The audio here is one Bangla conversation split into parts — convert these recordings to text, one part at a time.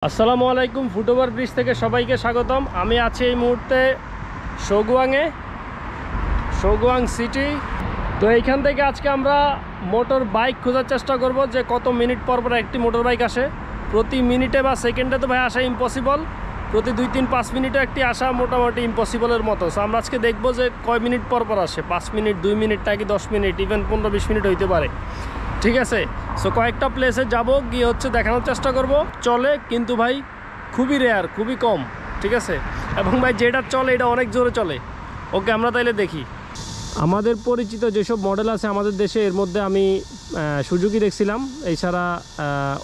আসসালামু আলাইকুম। ফুটওভার ব্রিজ থেকে সবাইকে স্বাগতম। আমি আছি এই মুহূর্তে শৌগুয়াং সিটি। তো এইখান থেকে আজকে আমরা মোটর বাইক খোঁজার চেষ্টা করব যে কত মিনিট পর পর একটি মোটর বাইক আসে। প্রতি মিনিটে বা সেকেন্ডে তো ভাই আসা ইম্পসিবল, প্রতি 2-3-5 মিনিটে একটি আসা মোটামুটি ইম্পসিবলের মতো। সো আমরা আজকে দেখব যে কয় মিনিট পর পর আসে, 5 মিনিট, 2 মিনিট নাকি 10 মিনিট, ইভেন 15-20 মিনিট হইতে পারে। ঠিক আছে, সো কয়েকটা প্লেসে যাব, গিয়ে হচ্ছে দেখানোর চেষ্টা করব। চলে কিন্তু ভাই খুবই রেয়ার, খুবই কম। ঠিক আছে, এবং ভাই যেটা চলে এটা অনেক জোরে চলে। ওকে, আমরা তাইলে দেখি। আমাদের পরিচিত যেসব মডেল আছে আমাদের দেশে, এর মধ্যে আমি সুজুকি দেখছিলাম, এছাড়া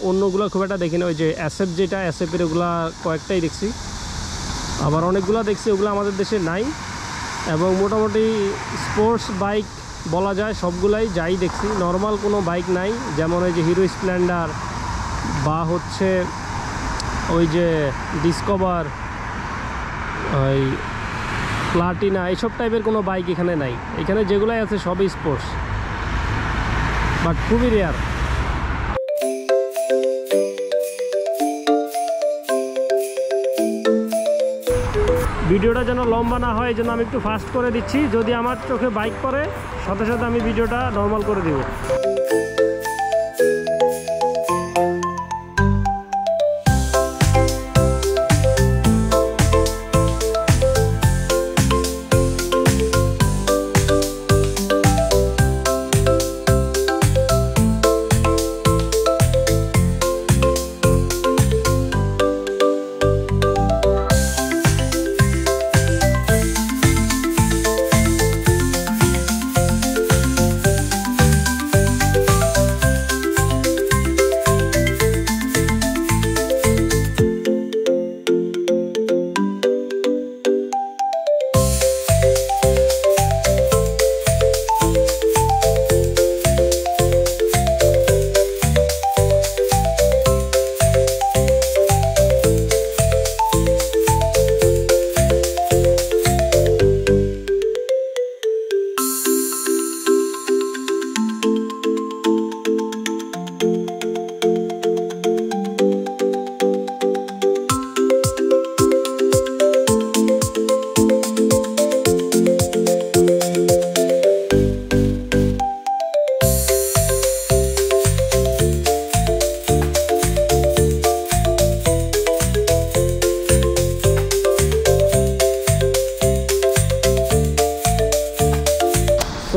অন্যগুলো খুব একটা দেখি না। ওই যে অ্যাসেপ, যেটা অ্যাসেপের, ওগুলা কয়েকটাই দেখছি, আবার অনেকগুলো দেখছি ওগুলো আমাদের দেশে নাই। এবং মোটামুটি স্পোর্টস বাইক বলা যায় সবগুলাই যাই দেখছি, নর্মাল কোনো বাইক নাই। যেমন ওই যে হিরো স্প্লেন্ডার বা হচ্ছে ওই যে ডিসকভার, ওই প্লাটিনা, এইসব টাইপের কোনো বাইক এখানে নাই। এখানে যেগুলাই আছে সবই স্পোর্টস, বাট খুবই রেয়ার। ভিডিওটা যেন লম্বা না হয় এই জন্য আমি একটু ফাস্ট করে দিচ্ছি। যদি আমার চোখে বাইক পড়ে সাথে সাথে আমি ভিডিওটা নর্মাল করে দিব।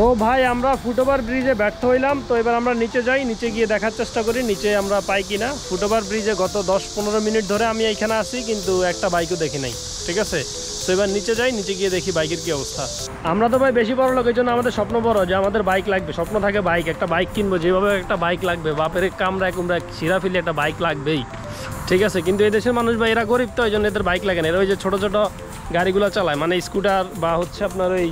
তো ভাই আমরা ফুটওভার ব্রিজে ব্যর্থ হইলাম। তো এবার আমরা নিচে যাই, নিচে গিয়ে দেখার চেষ্টা করি নিচে আমরা পাই কিনা। ফুটওভার ব্রিজে গত 10-15 মিনিট ধরে আমি এইখানে আসি, কিন্তু একটা বাইকও দেখি নাই। ঠিক আছে, তো এবার নিচে যাই, নিচে গিয়ে দেখি বাইকের কি অবস্থা। আমরা তো ভাই বেশি বড় লোক, এই জন্য আমাদের স্বপ্ন বড়, যে আমাদের বাইক লাগবে। স্বপ্ন থাকে বাইক, একটা বাইক কিনবো, যেভাবে একটা বাইক লাগবে, বাপের কামড়ায় কুমড়ায় ছিঁড়া ফেলে একটা বাইক লাগবেই। ঠিক আছে, কিন্তু এই দেশের মানুষ ভাই এরা গরিব, তো এই জন্য এদের বাইক লাগে না। এরা ওই যে ছোটো ছোটো গাড়িগুলো চালায়, মানে স্কুটার বা হচ্ছে আপনার ওই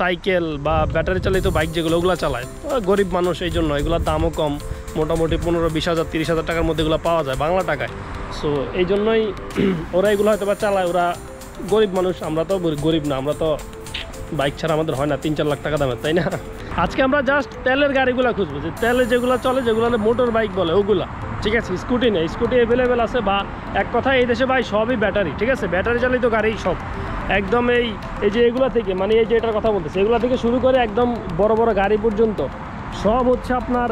সাইকেল বা ব্যাটারি চালিত বাইক যেগুলো, ওগুলো চালায়। গরিব মানুষ, এই জন্য এগুলোর দামও কম, মোটামুটি 15-20 হাজার 30 হাজার টাকার মধ্যে এগুলো পাওয়া যায় বাংলা টাকায়। সো এই জন্যই ওরা এগুলো হয়তো বা চালায়। ওরা গরিব মানুষ, আমরা তো গরিব না, আমরা তো বাইক ছাড়া আমাদের হয় না 3-4 লাখ টাকা দামের, তাই না? আজকে আমরা জাস্ট তেলের গাড়িগুলো খুঁজবো, যে তেলে যেগুলো চলে, যেগুলো মোটর বাইক বলে ওগুলা। ঠিক আছে, স্কুটি নেই, স্কুটি অ্যাভেলেবেল আছে, বা এক কথা এই দেশে ভাই সবই ব্যাটারি। ঠিক আছে, ব্যাটারি চালিত গাড়ি সব একদম। এই যে এগুলো থেকে, মানে এই যে এটার কথা বলতেছে, এগুলো থেকে শুরু করে একদম বড় বড় গাড়ি পর্যন্ত সব হচ্ছে আপনার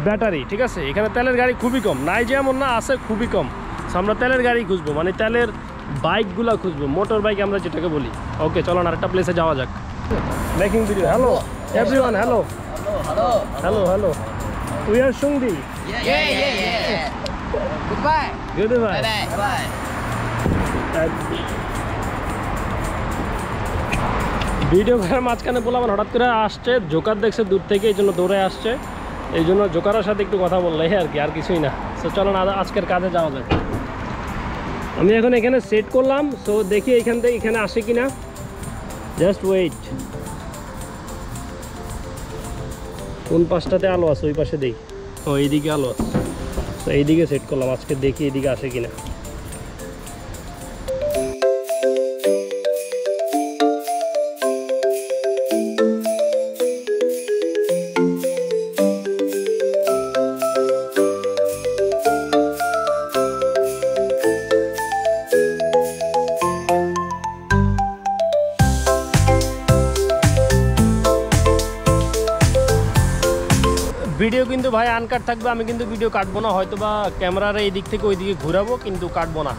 ব্যাটারি। ঠিক আছে, এখানে তেলের গাড়ি খুবই কম, নাই যে এমন না, আছে খুবই কম। আমরা তেলের গাড়ি খুঁজবো, মানে তেলের বাইকগুলো খুঁজবো, মোটর বাইক আমরা যেটাকে বলি। ওকে, চলো আরেকটা প্লেসে যাওয়া যাক। Making video. Hello everyone, hello hello hello, we are Sungdi. Goodbye. Bye. Video করার মাঝখানে বললাম, হঠাৎ করে আসছে, জোকার দেখছে দূর থেকে, এই জন্য দৌড়ে আসছে, এই জন্য জোকারের সাথে একটু কথা বললে আর কি, আর কিছুই না। সো চলো না আজকের কাজে যাওয়া যায়। আমি এখন এখানে সেট করলাম, সো দেখি এখান থেকে এখানে আসে কিনা। Just wait. কোন পাশটাতে আলো আছে ওই পাশে দেখি। ও এইদিকে আলো আছে, তো এইদিকে সেট করলাম। আজকে দেখি এইদিকে আসে কিনা। ভাই আনকাট থাকবে, আমি কিন্তু ভিডিও কাটবো না, হয়তো বা ক্যামেরার এই দিক থেকে ওই দিকে ঘুরাবো, কিন্তু কাটবো না।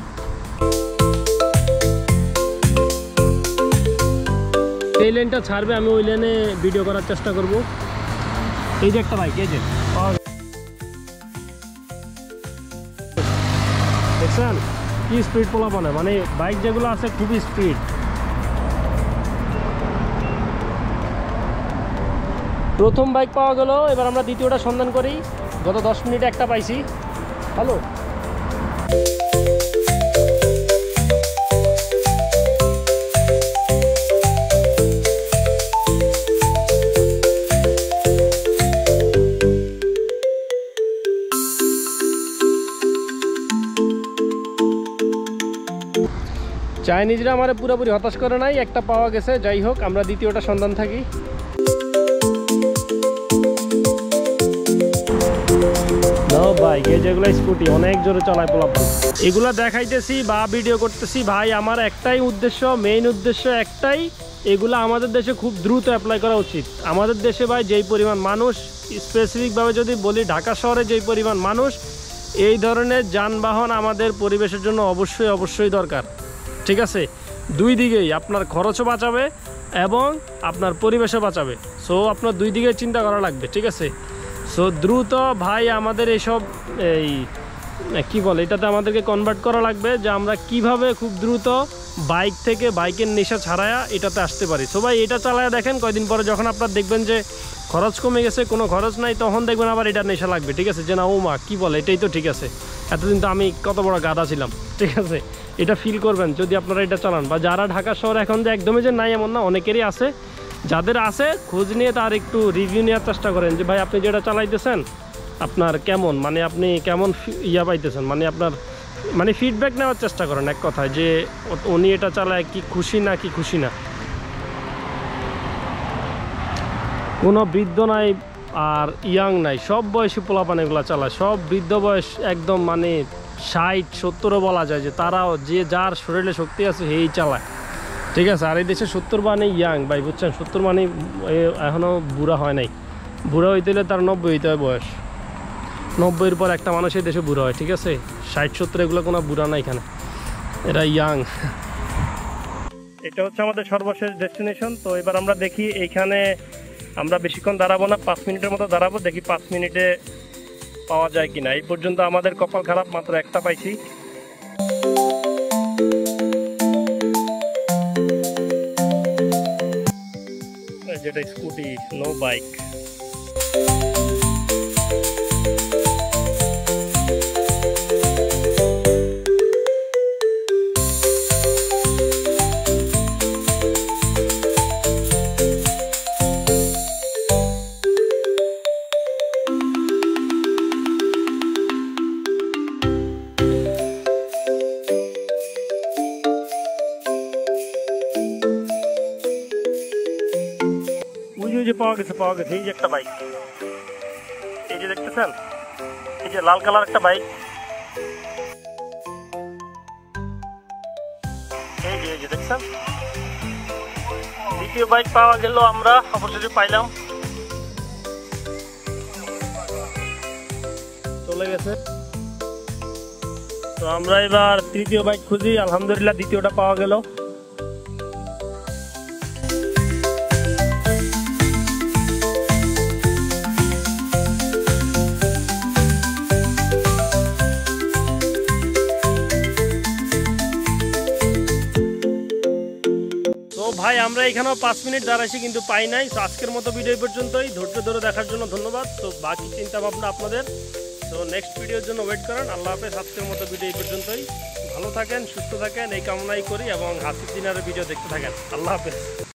এই লেনটা ছাড়বে, আমি ওই লেনে ভিডিও করার চেষ্টা করব। এই যে একটা বাইক, এই যে দেখছেন কি স্পিড পোলাপানে, মানে বাইক যেগুলো আছে খুবই স্পিড। প্রথম বাইক পাওয়া গেল, এবার আমরা দ্বিতীয়টা সন্ধান করি। গত 10 মিনিটে একটা পাইছি। হ্যালো, চাইনিজরা আমার পুরোপুরি হতাশ করে নাই, একটা পাওয়া গেছে। যাই হোক, আমরা দ্বিতীয়টা সন্ধান থাকি। বাইক যেগুলো স্কুটি অনেক জোরে চালায় পোলাপান, এগুলা দেখাইতেছি বা ভিডিও করতেছি ভাই, আমার একটাই উদ্দেশ্য, মেইন উদ্দেশ্য একটাই, এগুলা আমাদের দেশে খুব দ্রুত অ্যাপ্লাই করা উচিত। আমাদের দেশে ভাই যেই পরিমাণ মানুষ, স্পেসিফিকভাবে যদি বলি ঢাকা শহরে যেই পরিমাণ মানুষ, এই ধরনের যানবাহন আমাদের পরিবেশের জন্য অবশ্যই অবশ্যই দরকার। ঠিক আছে, দুই দিকেই আপনার খরচও বাঁচাবে এবং আপনার পরিবেশও বাঁচাবে। সো আপনার দুই দিকে চিন্তা করা লাগবে। ঠিক আছে, সো দ্রুত ভাই আমাদের এইসব এই কি বলে এটাতে আমাদেরকে কনভার্ট করা লাগবে, যে আমরা কিভাবে খুব দ্রুত বাইক থেকে বাইকের নেশা ছাড়ায়া এটাতে আসতে পারি। সো ভাই এটা চালায়া দেখেন, কয়দিন পরে যখন আপনার দেখবেন যে খরচ কমে গেছে, কোনো খরচ নাই, তখন দেখবেন আবার এটা নেশা লাগবে। ঠিক আছে, যে না ও মা কী বলে, এটাই তো ঠিক আছে, এতদিন তো আমি কত বড় গাধা ছিলাম। ঠিক আছে, এটা ফিল করবেন যদি আপনারা এটা চালান। বা যারা ঢাকা শহরে এখন যে একদমই যে নাই এমন না, অনেকেরই আছে। যাদের আছে খোঁজ নিয়ে তার একটু রিভিউ নেওয়ার চেষ্টা করেন, যে ভাই আপনি যেটা চালাইতেছেন আপনার কেমন, মানে আপনি কেমন ইয়া পাইতেছেন, মানে আপনার মানে ফিডব্যাক নেওয়ার চেষ্টা করেন এক কথায়, যে উনি এটা চালায় কি খুশি না কি খুশি না। কোনো বৃদ্ধ নাই আর ইয়াং নাই, সব বয়সী পোলাপান এগুলো চালায়, সব বৃদ্ধ বয়স একদম মানে 60-70ও বলা যায়, যে তারাও যে যার শরীরে শক্তি আছে সেই চালায়। ঠিক আছে, আর এই দেশে 70 মানে ইয়াং ভাই, বুঝছেন, 70 মানে এখনও বুড়া হয় নাই। বুড়া হইতে হলে তার 90 হইতে হয় বয়স। 90-এর পর একটা মানুষ এই দেশে বুড়া হয়। ঠিক আছে, 60-70 এগুলো কোনো বুড়া না, এখানে এরা ইয়াং। এটা হচ্ছে আমাদের সর্বশেষ ডেস্টিনেশন। তো এবার আমরা দেখি, এইখানে আমরা বেশিক্ষণ দাঁড়াবো না, 5 মিনিটের মতো দাঁড়াবো, দেখি 5 মিনিটে পাওয়া যায় কিনা। এই পর্যন্ত আমাদের কপাল খারাপ, মাত্র একটা পাইছি। যেটা স্কুটি, নো বাইক। পাওয়া গেছে, পাওয়া গেছে। এই যে একটা বাইক, এই যে দেখতেছেন, এই যে লাল কালার একটা বাইক, এই যে দেখছেন, দ্বিতীয় বাইক পাওয়া গেল, আমরা অবশেষে পাইলাম। চলে গেছে। তো আমরা এবার তৃতীয় বাইক খুঁজি, আলহামদুলিল্লাহ দ্বিতীয়টা পাওয়া গেল। ভাই আমরা এখানেও 5 মিনিট দাঁড়াইছি কিন্তু পাই নাই। তো আজকের মতো ভিডিও পর্যন্তই, ধৈর্য ধরে দেখার জন্য ধন্যবাদ। তো বাকি চিন্তা ভাবনা আপনাদের। তো নেক্সট ভিডিওর জন্য ওয়েট করেন। আল্লাহ হাফেজ। আজকের মতো ভিডিও এই পর্যন্তই। ভালো থাকেন, সুস্থ থাকেন এই কামনাই করি, এবং হাসির দিনের ভিডিও দেখতে থাকেন। আল্লাহ হাফেজ।